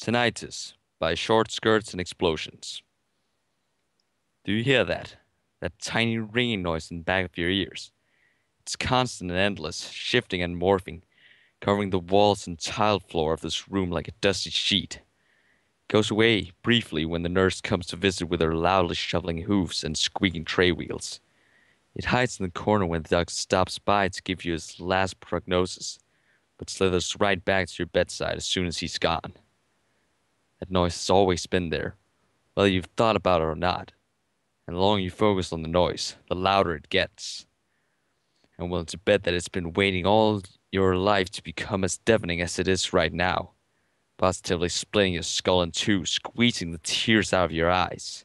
Tinnitus by Short Skirts and Explosions. Do you hear that? That tiny ringing noise in the back of your ears. It's constant and endless, shifting and morphing, covering the walls and tiled floor of this room like a dusty sheet. It goes away briefly when the nurse comes to visit with her loudly shoveling hooves and squeaking tray wheels. It hides in the corner when the doctor stops by to give you his last prognosis, but slithers right back to your bedside as soon as he's gone. That noise has always been there, whether you've thought about it or not. And the longer you focus on the noise, the louder it gets. I'm willing to bet that it's been waiting all your life to become as deafening as it is right now, positively splitting your skull in two, squeezing the tears out of your eyes.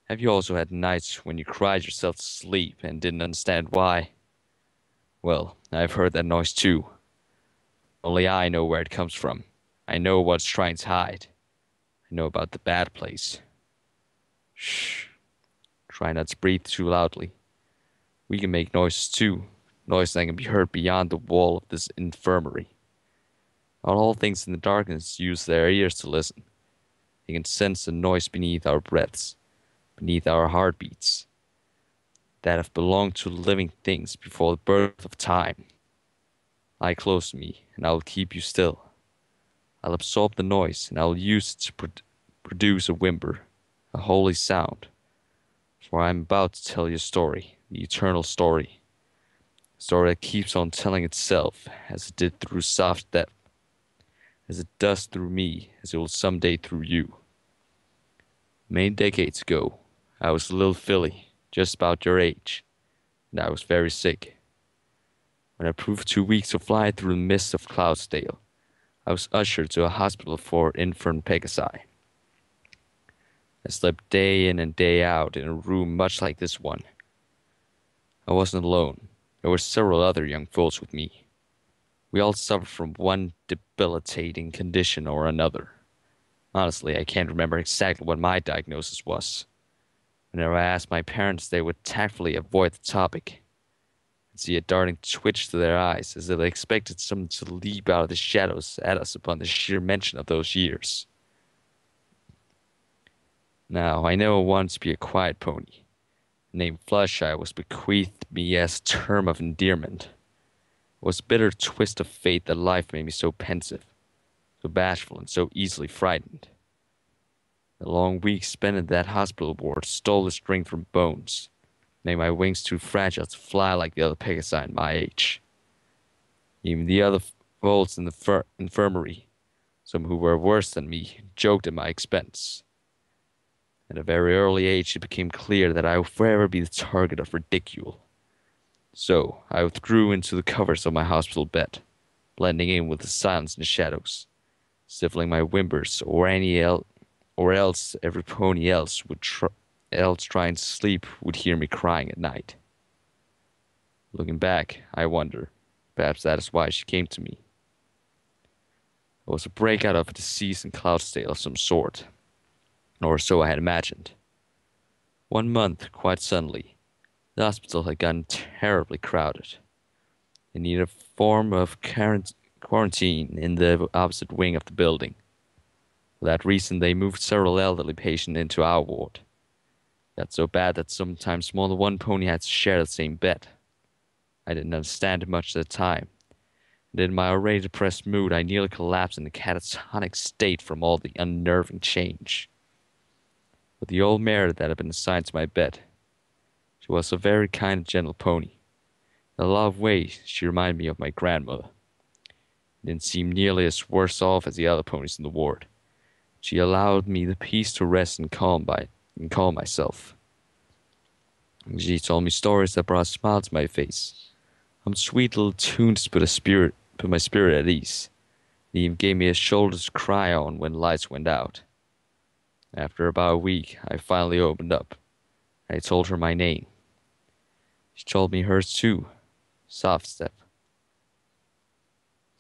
Have you also had nights when you cried yourself to sleep and didn't understand why? Well, I've heard that noise too. Only I know where it comes from. I know what it's trying to hide. I know about the bad place. Shh. Try not to breathe too loudly. We can make noises too, noises that can be heard beyond the wall of this infirmary. Not all things in the darkness use their ears to listen. They can sense the noise beneath our breaths, beneath our heartbeats, that have belonged to living things before the birth of time. Lie close to me, and I will keep you still. I'll absorb the noise, and I will use it to produce a whimper, a holy sound. For I am about to tell you a story, the eternal story. A story that keeps on telling itself, as it did through soft depth, as it does through me, as it will someday through you. Many decades ago, I was a little filly, just about your age, and I was very sick. When I proved too weak to fly through the mist of Cloudsdale, I was ushered to a hospital for infirm Pegasi. I slept day in and day out in a room much like this one. I wasn't alone. There were several other young folks with me. We all suffered from one debilitating condition or another. Honestly, I can't remember exactly what my diagnosis was. Whenever I asked my parents, they would tactfully avoid the topic. I'd see a darting twitch to their eyes, as if they expected someone to leap out of the shadows at us upon the sheer mention of those years. Now, I never wanted to be a quiet pony. The name Fluttershy was bequeathed me as a term of endearment. It was a bitter twist of fate that life made me so pensive, so bashful, and so easily frightened. The long weeks spent in that hospital ward stole the strength from bones, made my wings too fragile to fly like the other Pegasi in my age. Even the other folks in the infirmary, some who were worse than me, joked at my expense. At a very early age, it became clear that I would forever be the target of ridicule. So I withdrew into the covers of my hospital bed, blending in with the silence and the shadows, stifling my whimpers, or else every pony else trying to sleep would hear me crying at night. Looking back, I wonder, perhaps that is why she came to me. It was a breakout of a disease in Cloudsdale of some sort, or so I had imagined. One month, quite suddenly, the hospital had gotten terribly crowded. They needed a form of quarantine in the opposite wing of the building. For that reason, they moved several elderly patients into our ward. It got so bad that sometimes more than one pony had to share the same bed. I didn't understand it much at the time, and in my already depressed mood, I nearly collapsed in a catatonic state from all the unnerving change. But the old mare that had been assigned to my bed, she was a very kind and gentle pony. In a lot of ways, she reminded me of my grandmother. It didn't seem nearly as worse off as the other ponies in the ward. She allowed me the peace to rest and calm myself. She told me stories that brought a smile to my face, sweet little tunes to put my spirit at ease. They even gave me a shoulder to cry on when lights went out. After about a week, I finally opened up. I told her my name. She told me hers too, Softstep.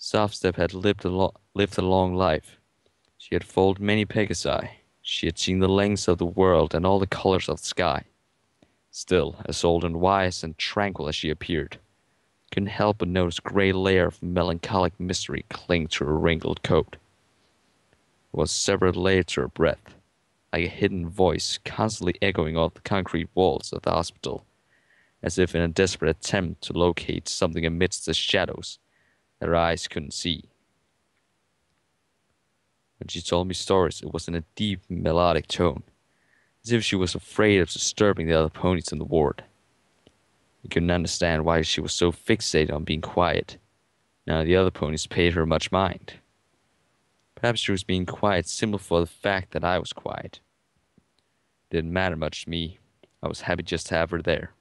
Softstep had lived a long life. She had foaled many Pegasi. She had seen the lengths of the world and all the colors of the sky. Still, as old and wise and tranquil as she appeared, couldn't help but notice a gray layer of melancholic mystery cling to her wrinkled coat. was severed layers to her breath, like a hidden voice constantly echoing off the concrete walls of the hospital, as if in a desperate attempt to locate something amidst the shadows that her eyes couldn't see. When she told me stories, it was in a deep, melodic tone, as if she was afraid of disturbing the other ponies in the ward. I couldn't understand why she was so fixated on being quiet. None of the other ponies paid her much mind. Perhaps she was being quiet simply for the fact that I was quiet. It didn't matter much to me. I was happy just to have her there.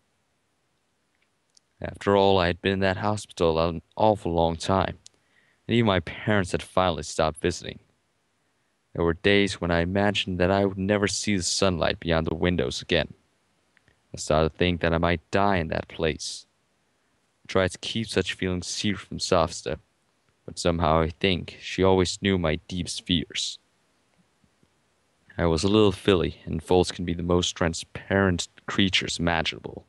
After all, I had been in that hospital an awful long time, and even my parents had finally stopped visiting. There were days when I imagined that I would never see the sunlight beyond the windows again. I started to think that I might die in that place. I tried to keep such feelings secret from Safsta, but somehow I think she always knew my deepest fears. I was a little filly, and foals can be the most transparent creatures imaginable.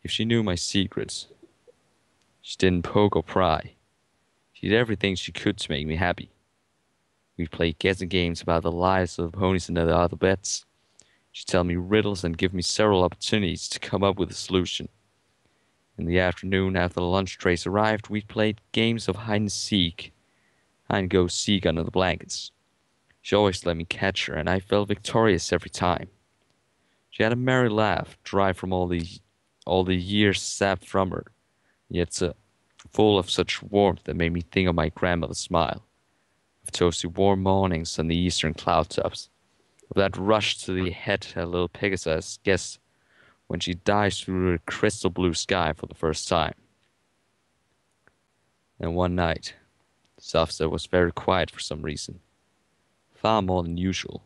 If she knew my secrets, she didn't poke or pry. She did everything she could to make me happy. We'd play guessing games about the lives of the ponies and the other bets. She'd tell me riddles and give me several opportunities to come up with a solution. In the afternoon, after the lunch trays arrived, we played games of hide and go seek under the blankets. She always let me catch her, and I felt victorious every time. She had a merry laugh, dry from all the years sapped from her, yet full of such warmth that made me think of my grandmother's smile, of toasty warm mornings on the eastern cloud tops, of that rush to the head at little Pegasus gets when she dives through the crystal blue sky for the first time. And one night, Safsa was very quiet for some reason, far more than usual.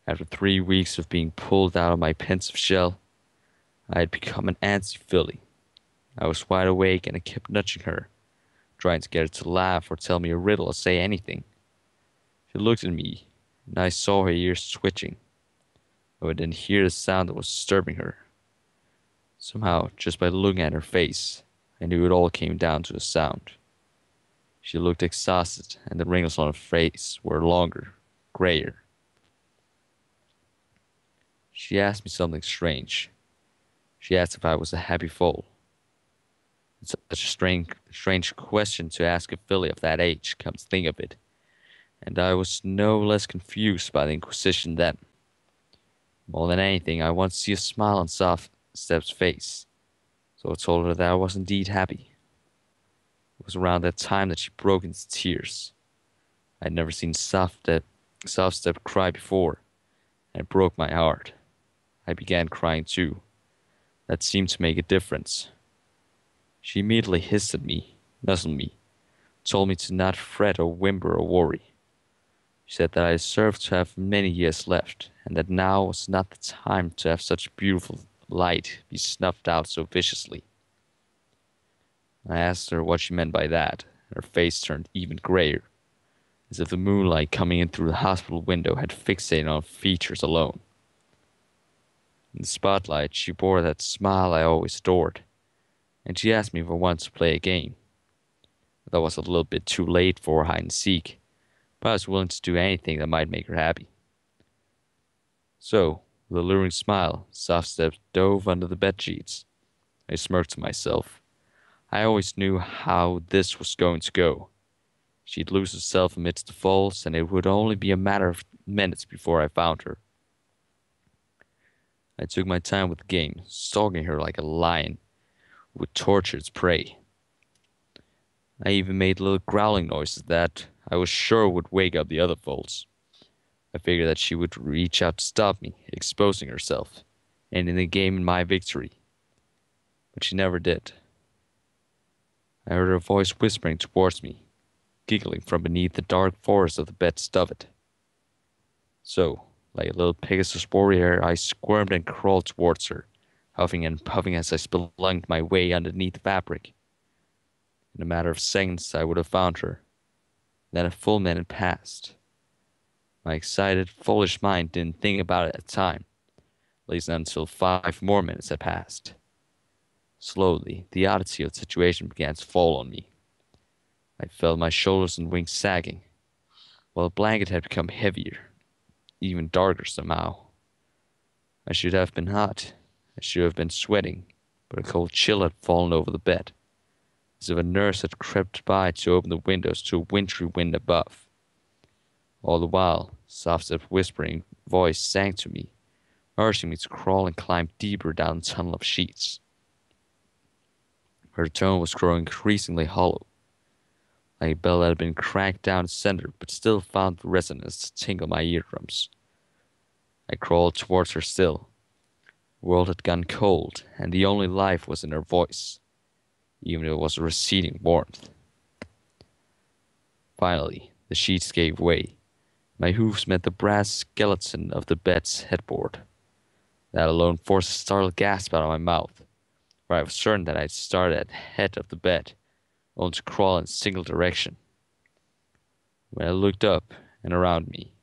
After 3 weeks of being pulled out of my pensive shell, I had become an antsy filly. I was wide awake and I kept nudging her, trying to get her to laugh or tell me a riddle or say anything. She looked at me, and I saw her ears twitching, though I didn't hear the sound that was disturbing her. Somehow, just by looking at her face, I knew it all came down to a sound. She looked exhausted, and the wrinkles on her face were longer, grayer. She asked me something strange. She asked if I was a happy foal. It's such a strange question to ask a filly of that age, come to think of it, and I was no less confused by the inquisition then. More than anything, I wanted to see a smile on Soft Step's face, so I told her that I was indeed happy. It was around that time that she broke into tears. I had never seen Soft Step cry before, and it broke my heart. I began crying too. That seemed to make a difference. She immediately hissed at me, nuzzled me, told me to not fret or whimper or worry. She said that I deserved to have many years left, and that now was not the time to have such beautiful light be snuffed out so viciously. I asked her what she meant by that, and her face turned even grayer, as if the moonlight coming in through the hospital window had fixated on her features alone. In the spotlight, she bore that smile I always adored, and she asked me if I wanted to play a game. That was a little bit too late for hide and seek, but I was willing to do anything that might make her happy. So, with a luring smile, Soft Step dove under the bed sheets. I smirked to myself. I always knew how this was going to go. She'd lose herself amidst the folds, and it would only be a matter of minutes before I found her. I took my time with the game, stalking her like a lion who would torture its prey. I even made little growling noises that I was sure would wake up the other foals. I figured that she would reach out to stop me, exposing herself, ending the game in my victory. But she never did. I heard her voice whispering towards me, giggling from beneath the dark forest of the bed's dovet. So, like a little Pegasus warrior, I squirmed and crawled towards her, huffing and puffing as I spelunked my way underneath the fabric. In a matter of seconds, I would have found her. Then a full minute passed. My excited, foolish mind didn't think about it at the time, at least not until 5 more minutes had passed. Slowly, the oddity of the situation began to fall on me. I felt my shoulders and wings sagging, while the blanket had become heavier, even darker somehow. I should have been hot. I should have been sweating, but a cold chill had fallen over the bed, as if a nurse had crept by to open the windows to a wintry wind above. All the while, soft-step whispering voice sang to me, urging me to crawl and climb deeper down the tunnel of sheets. Her tone was growing increasingly hollow, like a bell that had been cracked down its center but still found the resonance to tingle my eardrums. I crawled towards her still. The world had gone cold, and the only life was in her voice, even if it was a receding warmth. Finally, the sheets gave way. My hoofs met the brass skeleton of the bed's headboard. That alone forced a startled gasp out of my mouth, for I was certain that I had started at the head of the bed, only to crawl in a single direction. When I looked up and around me,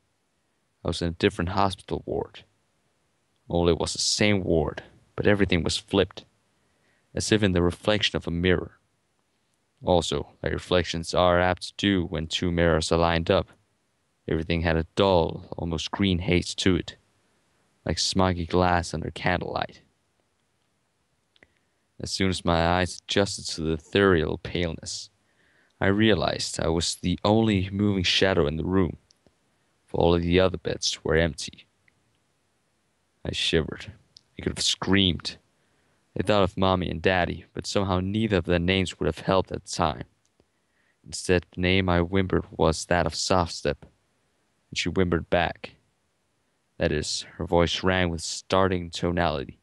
I was in a different hospital ward. Only it was the same ward, but everything was flipped, as if in the reflection of a mirror. Also, like reflections are apt to do when two mirrors are lined up, everything had a dull, almost green haze to it, like smoggy glass under candlelight. As soon as my eyes adjusted to the ethereal paleness, I realized I was the only moving shadow in the room, for all of the other beds were empty. I shivered. I could have screamed. I thought of Mommy and Daddy, but somehow neither of their names would have helped at the time. Instead, the name I whimpered was that of Softstep, and she whimpered back. That is, her voice rang with starting tonality,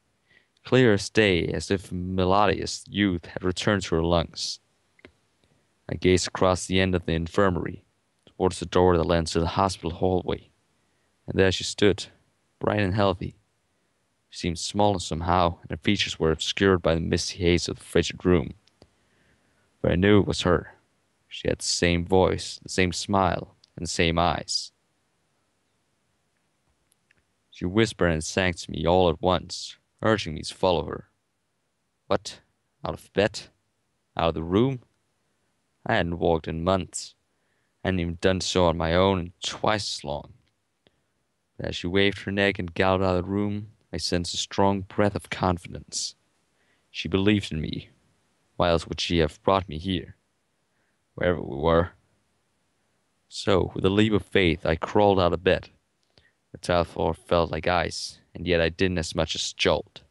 clear as day, as if melodious youth had returned to her lungs. I gazed across the end of the infirmary, towards the door that led into the hospital hallway, and there she stood, bright and healthy. She seemed smaller somehow, and her features were obscured by the misty haze of the frigid room. But I knew it was her. She had the same voice, the same smile, and the same eyes. She whispered and sang to me all at once, urging me to follow her. What? Out of bed? Out of the room? I hadn't walked in months. I hadn't even done so on my own in twice as long. But as she waved her neck and galloped out of the room, I sensed a strong breath of confidence. She believed in me. Why else would she have brought me here? Wherever we were. So, with a leap of faith, I crawled out of bed. The tile floor felt like ice, and yet I didn't as much as jolt.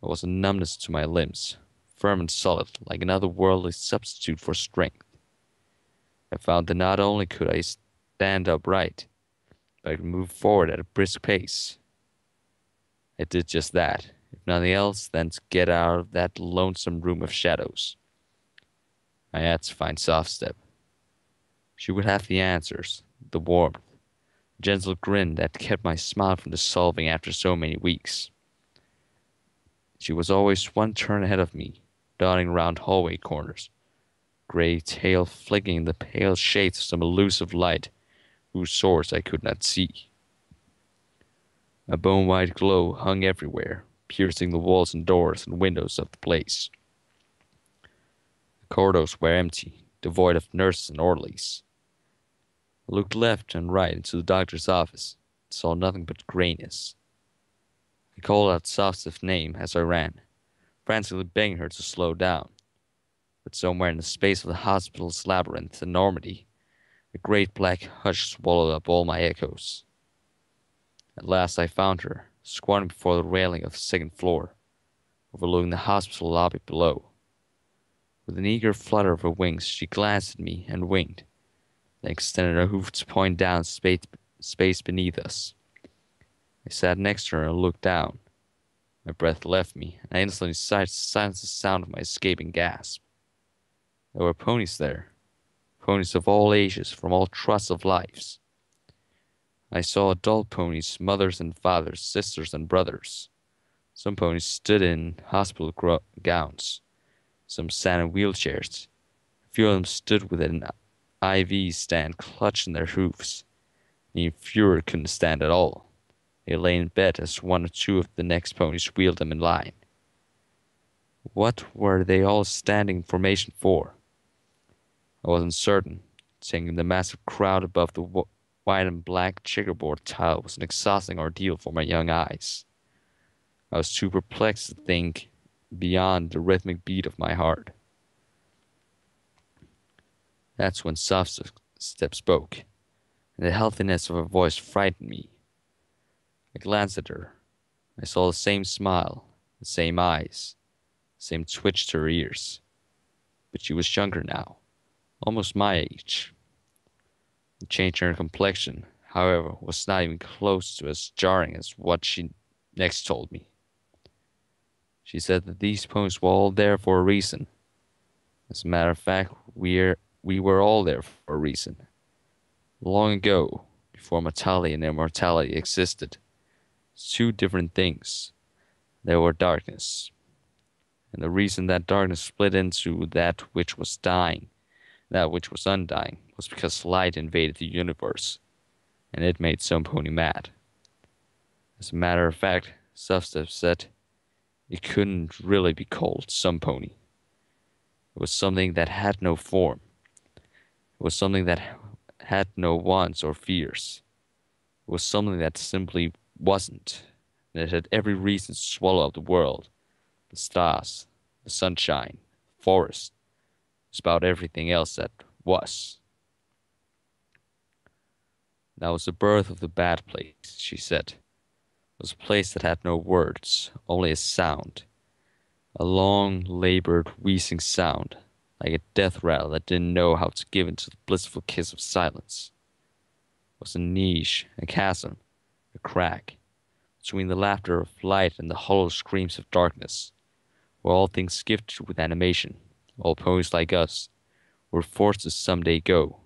There was a numbness to my limbs, firm and solid, like an otherworldly substitute for strength. I found that not only could I stand upright, but I could move forward at a brisk pace. I did just that, if nothing else than to get out of that lonesome room of shadows. I had to find Softstep. She would have the answers, the warmth, the gentle grin that kept my smile from dissolving after so many weeks. She was always one turn ahead of me, dotting around hallway corners, gray tail flicking in the pale shades of some elusive light whose source I could not see. A bone-white glow hung everywhere, piercing the walls and doors and windows of the place. The corridors were empty, devoid of nurses and orderlies. I looked left and right into the doctor's office and saw nothing but grayness. I called out Softstep's name as I ran, frantically begging her to slow down. But somewhere in the space of the hospital's labyrinth enormity, a great black hush swallowed up all my echoes. At last I found her, squatting before the railing of the second floor, overlooking the hospital lobby below. With an eager flutter of her wings, she glanced at me and winked, then extended her hoof to point down space beneath us. I sat next to her and looked down. My breath left me, and I instantly decided to silence the sound of my escaping gasp. There were ponies there, ponies of all ages, from all trusts of lives. I saw adult ponies, mothers and fathers, sisters and brothers. Some ponies stood in hospital gowns. Some sat in wheelchairs. A few of them stood with an IV stand clutched in their hoofs. And even fewer couldn't stand at all. They lay in bed as one or two of the next ponies wheeled them in line. What were they all standing in formation for? I wasn't certain. Seeing the massive crowd above the white and black checkerboard tile was an exhausting ordeal for my young eyes. I was too perplexed to think beyond the rhythmic beat of my heart. That's when Soft Step spoke, and the healthiness of her voice frightened me. I glanced at her. I saw the same smile, the same eyes, the same twitch to her ears. But she was younger now, almost my age. The change in her complexion, however, was not even close to as jarring as what she next told me. She said that these poems were all there for a reason. As a matter of fact, we were all there for a reason. Long ago, before mortality and immortality existed, two different things. There were darkness, and the reason that darkness split into that which was dying, that which was undying, was because light invaded the universe, and it made some pony mad. As a matter of fact, Substep said it couldn't really be called some pony. It was something that had no form. It was something that had no wants or fears. It was something that simply wasn't, and it had every reason to swallow up the world, the stars, the sunshine, the forest, just about everything else that was. That was the birth of the bad place, she said. It was a place that had no words, only a sound. A long, labored, wheezing sound, like a death rattle that didn't know how to give into the blissful kiss of silence. It was a niche, a chasm, a crack, between the laughter of light and the hollow screams of darkness, where all things gifted with animation, all poets like us, were forced to someday go,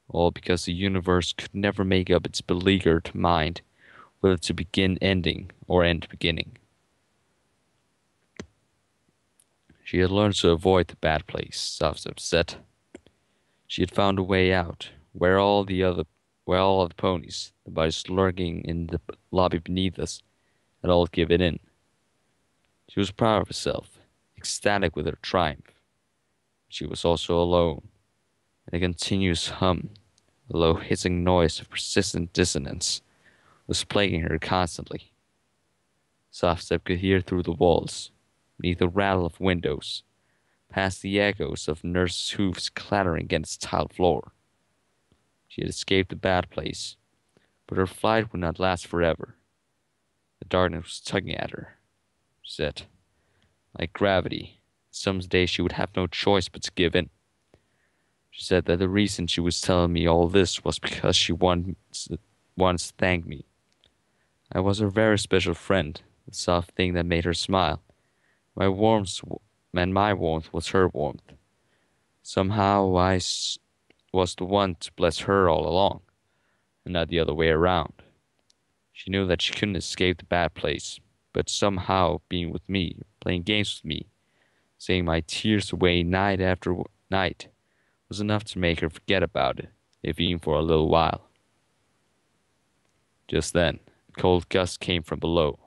all because the universe could never make up its beleaguered mind whether to begin ending or end beginning. She had learned to avoid the bad place, Soft said. She had found a way out, where all other ponies, the bodies lurking in the lobby beneath us, had all given in. She was proud of herself, ecstatic with her triumph. She was also alone, and a continuous hum, a low hissing noise of persistent dissonance, was plaguing her constantly. Softstep could hear through the walls, beneath the rattle of windows, past the echoes of nurses' hoofs clattering against the tiled floor. She had escaped the bad place, but her flight would not last forever. The darkness was tugging at her, she said. Like gravity, some day she would have no choice but to give in. She said that the reason she was telling me all this was because she once thanked me. I was her very special friend, the soft thing that made her smile. My warmth and my warmth was her warmth. Somehow was the one to bless her all along, and not the other way around. She knew that she couldn't escape the bad place, but somehow being with me, playing games with me, seeing my tears away night after night, was enough to make her forget about it, if even for a little while. Just then, a cold gust came from below.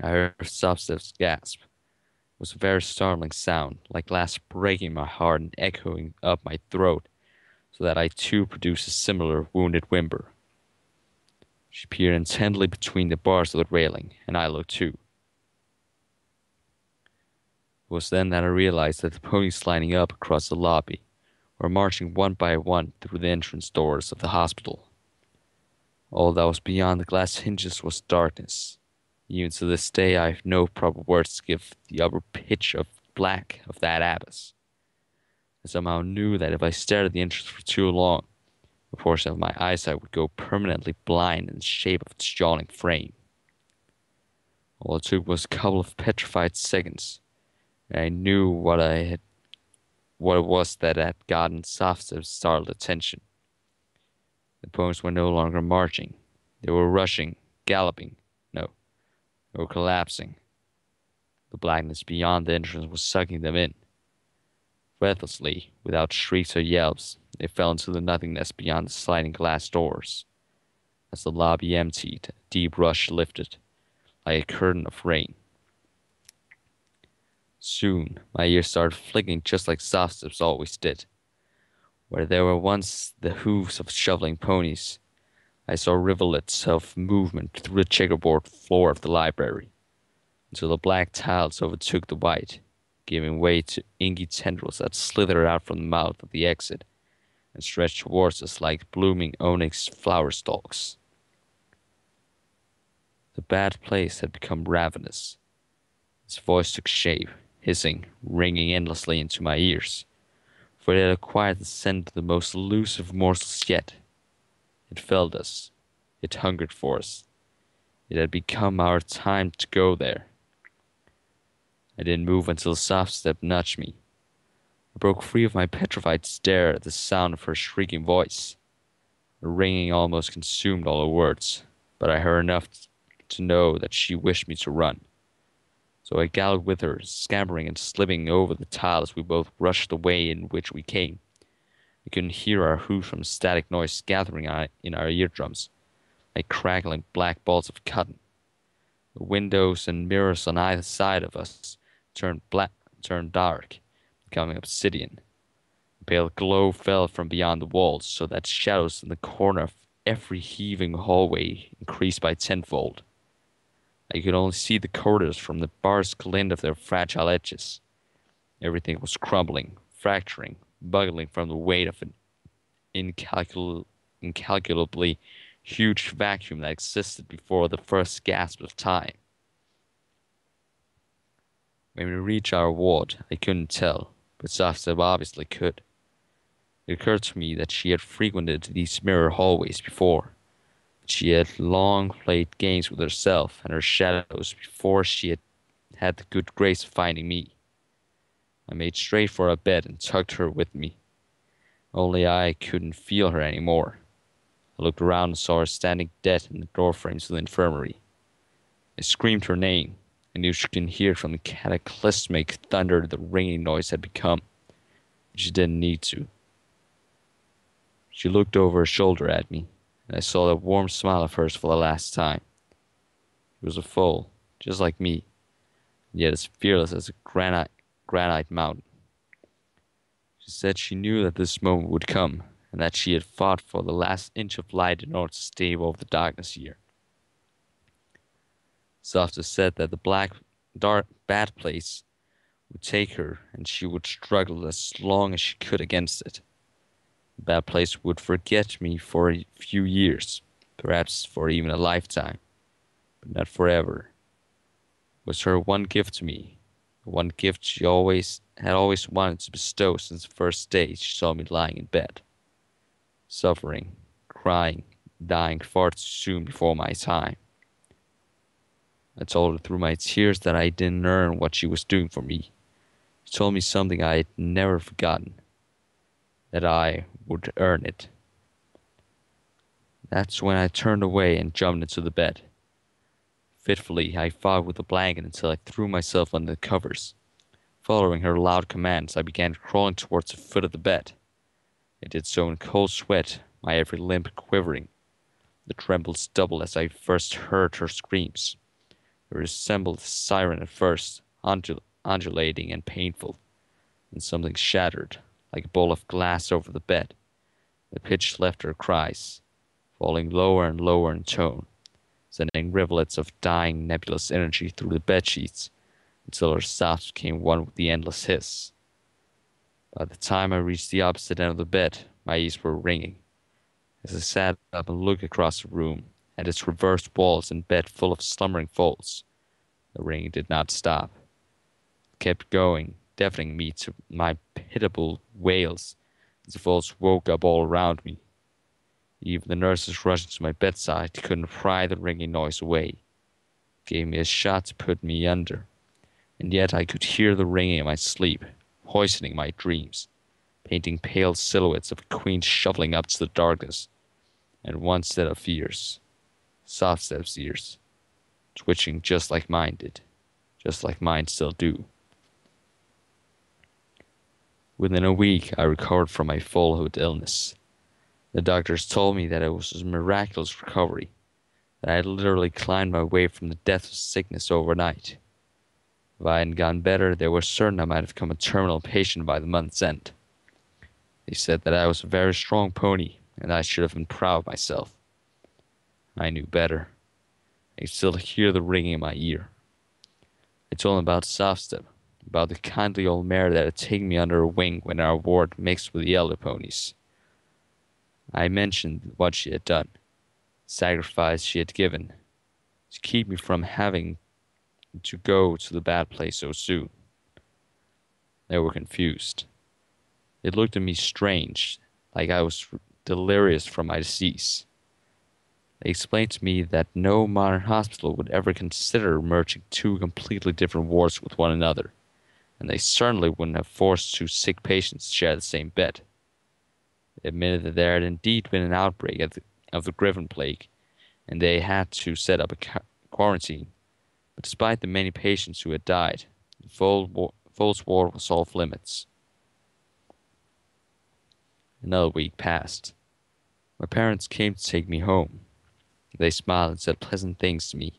I heard Substep's gasp. It was a very startling sound, like glass breaking my heart and echoing up my throat, so that I too produced a similar wounded whimper. She peered intently between the bars of the railing, and I looked too. It was then that I realized that the ponies lining up across the lobby were marching one by one through the entrance doors of the hospital. All that was beyond the glass hinges was darkness. Even to this day I have no proper words to give the upper pitch of black of that abyss. I somehow knew that if I stared at the entrance for too long, a portion of my eyesight would go permanently blind in the shape of its yawning frame. All it took was a couple of petrified seconds, and I knew what it was that had gotten Softstep's startled attention. The ponies were no longer marching. They were rushing, galloping. No, they were collapsing. The blackness beyond the entrance was sucking them in. Breathlessly, without shrieks or yelps, they fell into the nothingness beyond the sliding glass doors. As the lobby emptied, a deep rush lifted, like a curtain of rain. Soon, my ears started flicking just like Softstep's always did. Where there were once the hoofs of shoveling ponies, I saw rivulets of movement through the checkerboard floor of the library, until the black tiles overtook the white, giving way to inky tendrils that slithered out from the mouth of the exit and stretched towards us like blooming onyx flower stalks. The bad place had become ravenous. Its voice took shape, hissing, ringing endlessly into my ears, for it had acquired the scent of the most elusive morsels yet. It felt us. It hungered for us. It had become our time to go there. I didn't move until a soft step nudged me. I broke free of my petrified stare at the sound of her shrieking voice. The ringing almost consumed all her words, but I heard enough to know that she wished me to run. So I galloped with her, scampering and slipping over the tiles. We both rushed the way in which we came. I couldn't hear our hoofs from static noise gathering in our eardrums, like crackling black balls of cotton. The windows and mirrors on either side of us turned dark, becoming obsidian. A pale glow fell from beyond the walls, so that shadows in the corner of every heaving hallway increased by tenfold. I could only see the corridors from the bars glint of their fragile edges. Everything was crumbling, fracturing, buckling from the weight of an incalculably huge vacuum that existed before the first gasp of time. When we reached our ward, I couldn't tell, but Safseb obviously could. It occurred to me that she had frequented these mirror hallways before. She had long played games with herself and her shadows before she had the good grace of finding me. I made straight for her bed and tugged her with me. Only I couldn't feel her any more. I looked around and saw her standing dead in the doorframes of the infirmary. I screamed her name. I knew she couldn't hear it from the cataclysmic thunder the ringing noise had become, but she didn't need to. She looked over her shoulder at me, and I saw that warm smile of hers for the last time. She was a foal, just like me, and yet as fearless as a granite mountain. She said she knew that this moment would come, and that she had fought for the last inch of light in order to stave off the darkness here. Softer said that the black, dark, bad place would take her, and she would struggle as long as she could against it. The bad place would forget me for a few years, perhaps for even a lifetime, but not forever. It was her one gift to me, the one gift she had always wanted to bestow since the first day she saw me lying in bed, suffering, crying, dying far too soon before my time. I told her through my tears that I didn't earn what she was doing for me. She told me something I had never forgotten, that I would earn it. That's when I turned away and jumped into the bed. Fitfully, I fought with the blanket until I threw myself under the covers. Following her loud commands, I began crawling towards the foot of the bed. I did so in cold sweat, my every limb quivering. The trembles doubled as I first heard her screams. It resembled a siren at first, undulating and painful. Then something shattered, like a bowl of glass over the bed. The pitch left her cries, falling lower and lower in tone, sending rivulets of dying nebulous energy through the bedsheets until her sobs became one with the endless hiss. By the time I reached the opposite end of the bed, my ears were ringing. As I sat up and looked across the room, at its reversed walls and bed full of slumbering folds, the ringing did not stop. It kept going, deafening me to my pitiable wails as the folds woke up all around me. Even the nurses rushing to my bedside couldn't pry the ringing noise away. It gave me a shot to put me under, and yet I could hear the ringing in my sleep, poisoning my dreams, painting pale silhouettes of a queen shoveling up to the darkness, and one set of ears, soft steps ears, twitching just like mine did, just like mine still do. Within a week, I recovered from my full-hood illness. The doctors told me that it was a miraculous recovery, that I had literally climbed my way from the death of sickness overnight. If I hadn't gotten better, they were certain I might have become a terminal patient by the month's end. They said that I was a very strong pony, and I should have been proud of myself. I knew better. I could still hear the ringing in my ear. I told him about Softstep, about the kindly old mare that had taken me under her wing when our ward mixed with the elder ponies. I mentioned what she had done, the sacrifice she had given, to keep me from having to go to the bad place so soon. They were confused. They looked at me strange, like I was delirious from my disease. They explained to me that no modern hospital would ever consider merging two completely different wards with one another, and they certainly wouldn't have forced two sick patients to share the same bed. They admitted that there had indeed been an outbreak of the Griffin plague, and they had to set up a quarantine. But despite the many patients who had died, the Foal's ward was off limits. Another week passed. My parents came to take me home. They smiled and said pleasant things to me,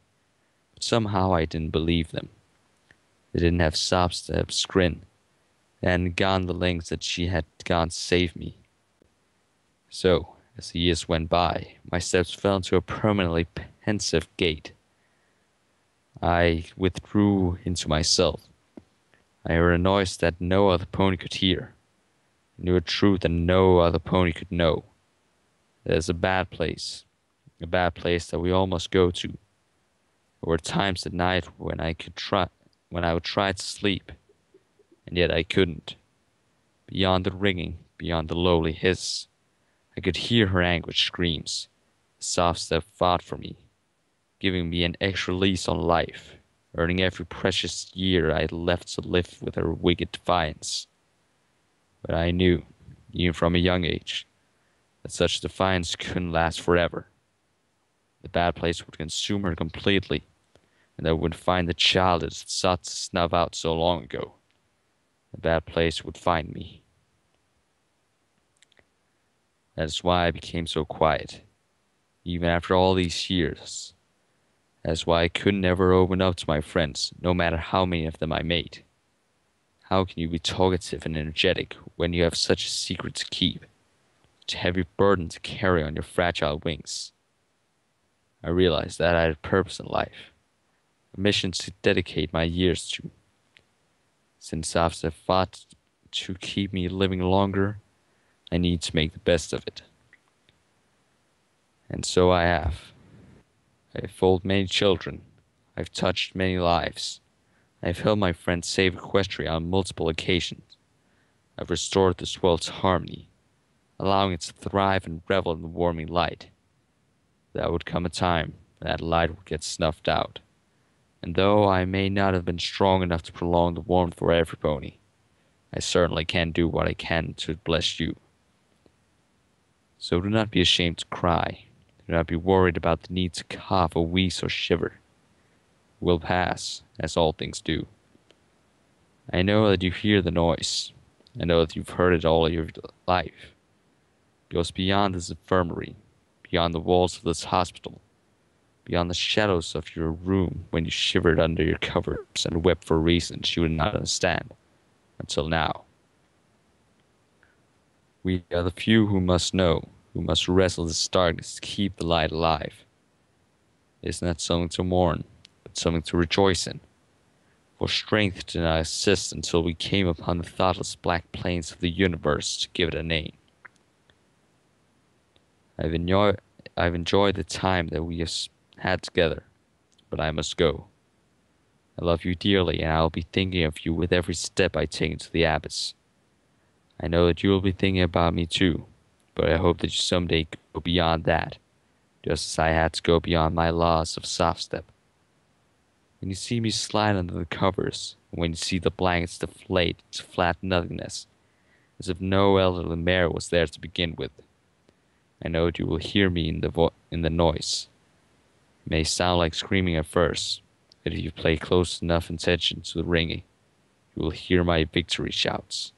but somehow I didn't believe them. They didn't have Softstep's grin, and gone the lengths that she had gone to save me. So, as the years went by, my steps fell into a permanently pensive gait. I withdrew into myself. I heard a noise that no other pony could hear. I knew a truth that no other pony could know. There's a bad place that we all must go to. There were times at night when I would try to sleep, and yet I couldn't. Beyond the ringing, beyond the lowly hiss, I could hear her anguished screams. The Softstep fought for me, giving me an extra lease on life, earning every precious year I left to live with her wicked defiance. But I knew, even from a young age, that such defiance couldn't last forever. The bad place would consume her completely, and I would find the child it sought to snuff out so long ago. The bad place would find me. That is why I became so quiet, even after all these years. That is why I could never open up to my friends, no matter how many of them I made. How can you be talkative and energetic when you have such a secret to keep, such a heavy burden to carry on your fragile wings? I realized that I had a purpose in life, a mission to dedicate my years to. Since I've fought to keep me living longer, I need to make the best of it. And so I have. I have foaled many children. I've touched many lives. I've helped my friend save Equestria on multiple occasions. I've restored this world to harmony, allowing it to thrive and revel in the warming light. There would come a time when that light would get snuffed out, and though I may not have been strong enough to prolong the warmth for every pony, I certainly can do what I can to bless you. So do not be ashamed to cry. Do not be worried about the need to cough or wheeze or shiver. It will pass, as all things do. I know that you hear the noise. I know that you've heard it all your life. It goes beyond this infirmary, beyond the walls of this hospital, beyond the shadows of your room when you shivered under your covers and wept for reasons you would not understand, until now. We are the few who must know, who must wrestle this darkness to keep the light alive. Isn't that something to mourn, but something to rejoice in? For strength did not exist until we came upon the thoughtless black plains of the universe to give it a name. I've enjoyed the time that we have had together, but I must go. I love you dearly, and I will be thinking of you with every step I take into the abyss. I know that you will be thinking about me too, but I hope that you someday go beyond that, just as I had to go beyond my loss of Softstep. When you see me slide under the covers, and when you see the blankets deflate to flat nothingness, as if no elderly mare was there to begin with, I know that you will hear me in the noise. It may sound like screaming at first, but if you pay close enough attention to the ringing, you will hear my victory shouts.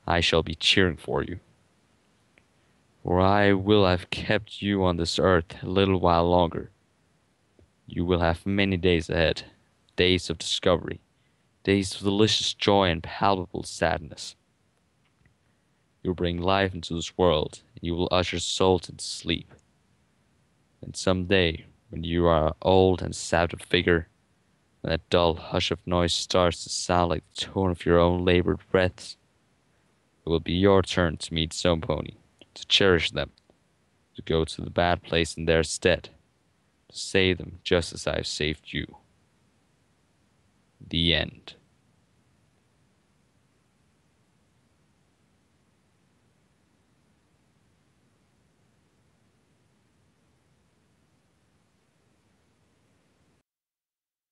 I shall be cheering for you. For I will have kept you on this earth a little while longer. You will have many days ahead, days of discovery, days of delicious joy and palpable sadness. You will bring life into this world, and you will usher souls into sleep. And some day, when you are old and sapped of vigor, when that dull hush of noise starts to sound like the tone of your own labored breaths, it will be your turn to meet some pony, to cherish them, to go to the bad place in their stead, to save them just as I have saved you. The end.